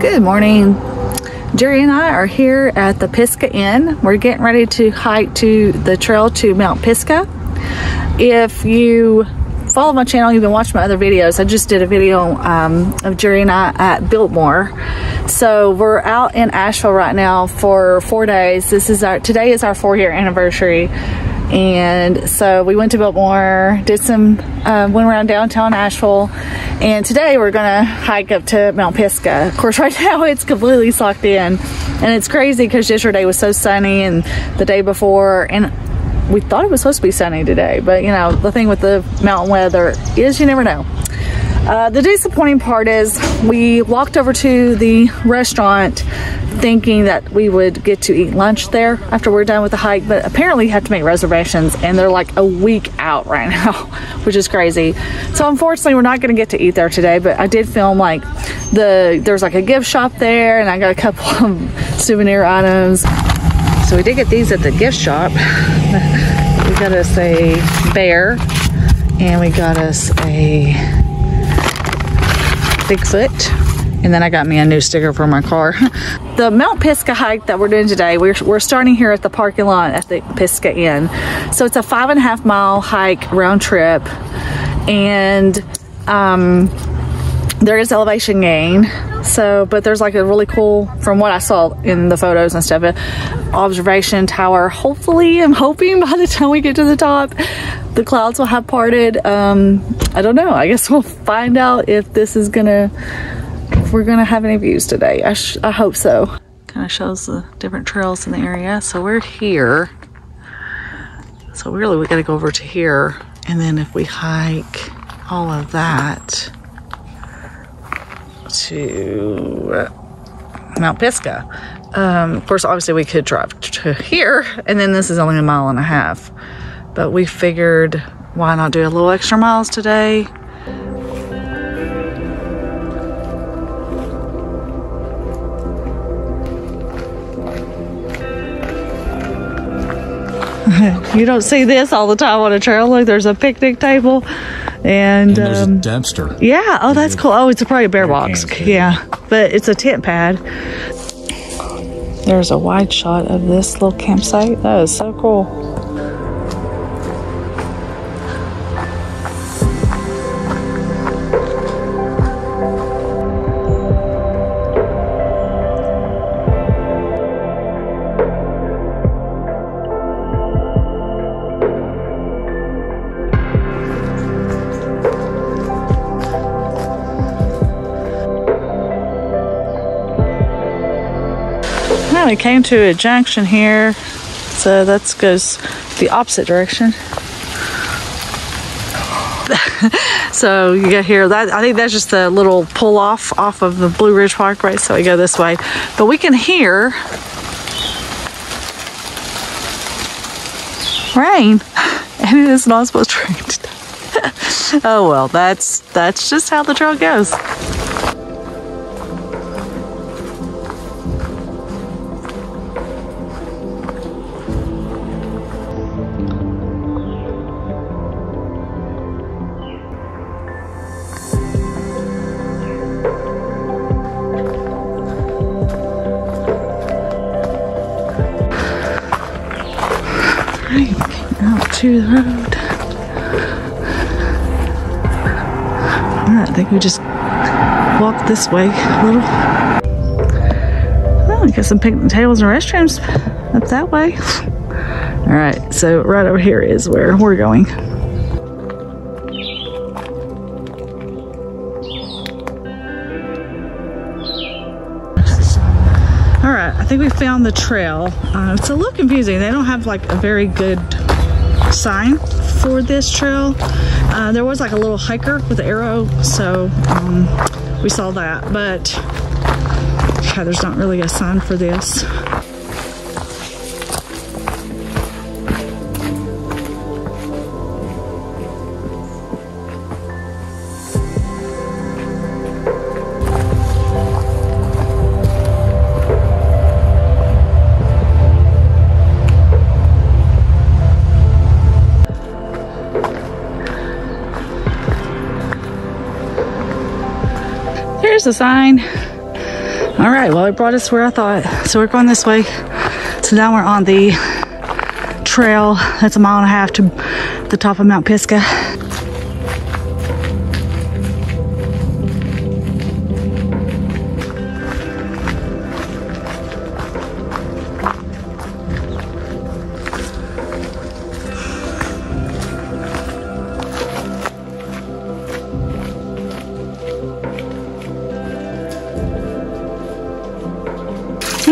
Good morning. Jerry and I are here at the Pisgah Inn. We're getting ready to hike to the trail to Mount Pisgah. If you follow my channel, you've been watching my other videos. I just did a video of Jerry and I at Biltmore. So we're out in Asheville right now for 4 days. Today is our 4-year anniversary. And so we went to Biltmore, went around downtown Asheville, and today we're gonna hike up to Mount Pisgah. Of course, right now it's completely socked in, and it's crazy because yesterday was so sunny and the day before, and we thought it was supposed to be sunny today, but you know, the thing with the mountain weather is you never know. The disappointing part is we walked over to the restaurant thinking that we would get to eat lunch there after we're done with the hike, but apparently you have to make reservations and they're like a week out right now, which is crazy. So unfortunately we're not going to get to eat there today, but I did film like there's like a gift shop there, and I got a couple of souvenir items. So we did get these at the gift shop. We got us a bear, and we got us a Bigfoot, and then I got me a new sticker for my car. The Mount Pisgah hike that we're doing today, we're starting here at the parking lot at the Pisgah Inn. So it's a 5.5 mile hike round trip, and there is elevation gain. So, but there's like a really cool, from what I saw in the photos and stuff, observation tower. Hopefully, I'm hoping by the time we get to the top, the clouds will have parted. I don't know. I guess we'll find out if we're gonna have any views today. I hope so. Kind of shows the different trails in the area. So we're here. So really, we gotta go over to here, and then if we hike all of that to Mount Pisgah. Of course, obviously we could drive to here, and then this is only 1.5 miles, but we figured why not do a little extra miles today. You don't see this all the time on a trail. Look, there's a picnic table, and there's a dumpster. Yeah, oh, that's cool. Oh, it's probably a bear box. Yeah, but it's a tent pad. There's a wide shot of this little campsite. That is so cool. We came to a junction here, so that goes the opposite direction. So you get here, I think that's just the little pull off of the Blue Ridge Parkway, so we go this way. But we can hear rain, and it is not supposed to rain today. Oh well, that's just how the trail goes. Out to the road. Alright, I think we just walk this way a little. Oh, we got some picnic tables and restrooms up that way. Alright, so right over here is where we're going. Alright, I think we found the trail. It's a little confusing. They don't have like a very good sign for this trail. There was like a little hiker with an arrow, so we saw that, but yeah, there's not really a sign for this. there's a sign. All right, well, it brought us where I thought. So we're going this way. So now we're on the trail. That's 1.5 miles to the top of Mount Pisgah.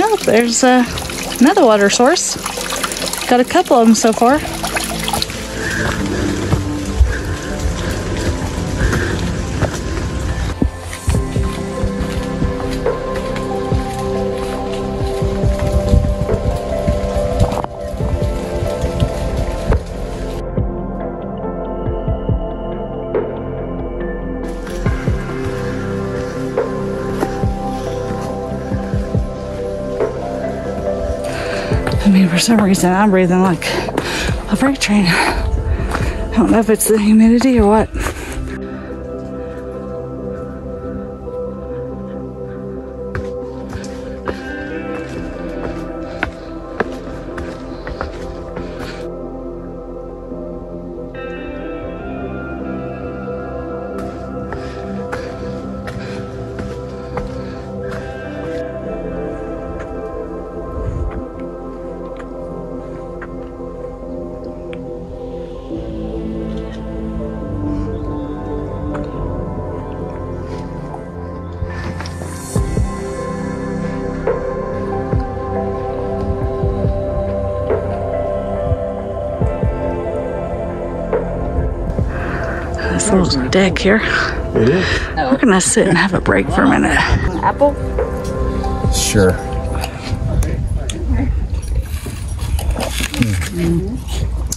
Oh, there's another water source. Got a couple of them so far. I mean, for some reason, I'm breathing like a freight train. I don't know if it's the humidity or what. This little deck here. It is. We're gonna sit and have a break for a minute. Apple? Sure.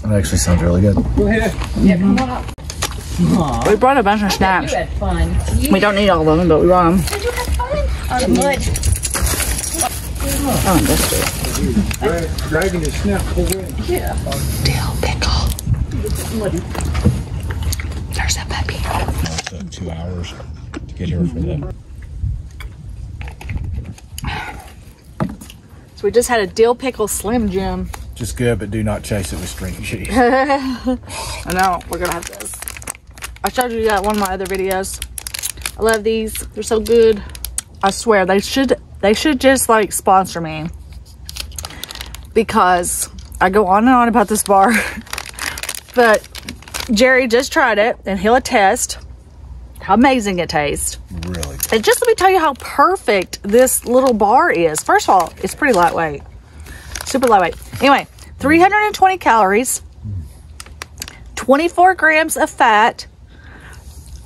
That actually sounds really good. Go ahead. Yeah, come on up. We brought a bunch of snacks. You had fun. We don't need all of them, but we brought them. Did you have fun? On the mud. Oh, and this too. Dragging his snap away. Yeah. Dill pickle. There's that puppy. It took 2 hours to get here for that. So we just had a dill pickle Slim Jim. Just good, but do not chase it with string cheese. I know, we're gonna have this. I showed you that in one of my other videos. I love these. They're so good. I swear they should just like sponsor me, because I go on and on about this bar. But Jerry just tried it and he'll attest how amazing it tastes. Really good. And just let me tell you how perfect this little bar is. First of all, it's pretty lightweight. Super lightweight. Anyway, 320 calories, 24 grams of fat,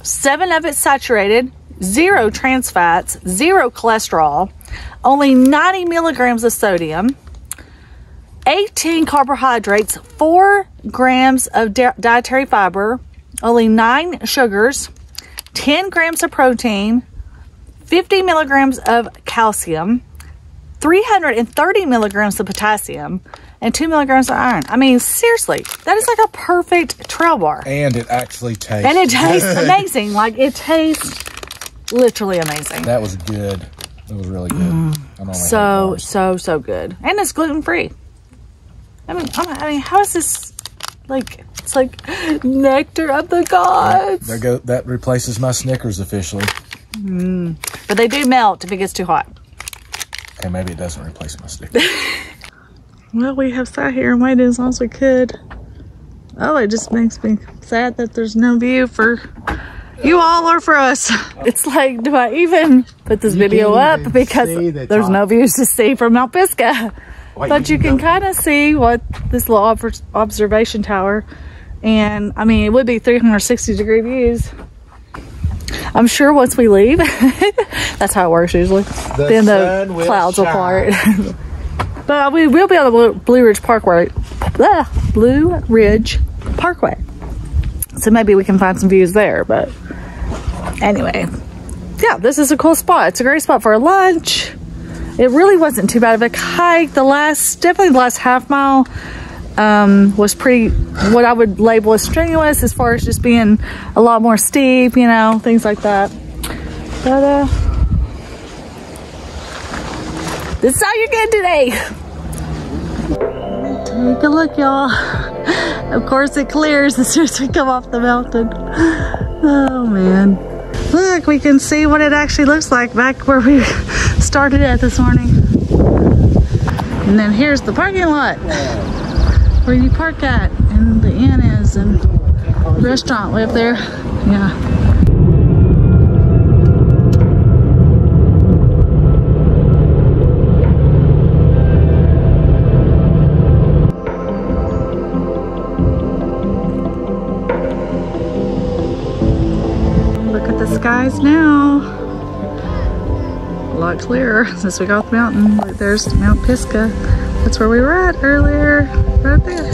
7 of it saturated, 0 trans fats, 0 cholesterol, only 90 milligrams of sodium, 18 carbohydrates, 4 grams of dietary fiber, only 9 sugars, 10 grams of protein, 50 milligrams of calcium, 330 milligrams of potassium, and 2 milligrams of iron. I mean, seriously, that is like a perfect trail bar. And it actually tastes. And it tastes amazing. Like, it tastes literally amazing. That was good. It was really good. So good. And it's gluten-free. I mean, how is this, like, it's like nectar of the gods. That replaces my Snickers officially. But they do melt if it gets too hot. Okay, maybe it doesn't replace my Snickers. Well, we have sat here and waited as long as we could. Oh, it just makes me sad that there's no view for you all or for us. It's like, do I even put this video up? Because there's no views to see from Mount Pisgah. But you can kind of see what this little observation tower. And, I mean, it would be 360-degree views. I'm sure once we leave, that's how it works usually. Then the clouds will part. But we will be on the Blue Ridge Parkway. Blue Ridge Parkway. So maybe we can find some views there. But anyway, yeah, this is a cool spot. It's a great spot for a lunch. It really wasn't too bad of a hike. Definitely the last half mile was pretty, what I would label as strenuous, as far as just being a lot more steep, you know, things like that. But This is all you're getting today. Take a look, y'all. Of course it clears as soon as we come off the mountain. Oh man. Look, we can see what it actually looks like back where we started at this morning. And then here's the parking lot where you park at, and the inn is, and the restaurant way up there. Yeah. Look at the skies now. A lot clearer since we got off the mountain. Look, there's Mount Pisgah. That's where we were at earlier, right there.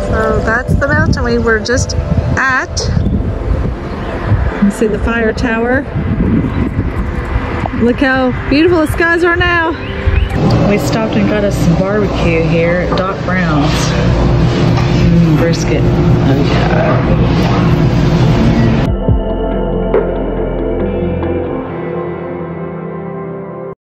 So that's the mountain we were just at. You can see the fire tower. Look how beautiful the skies are now. We stopped and got us some barbecue here at Doc Brown's. Brisket. Oh yeah.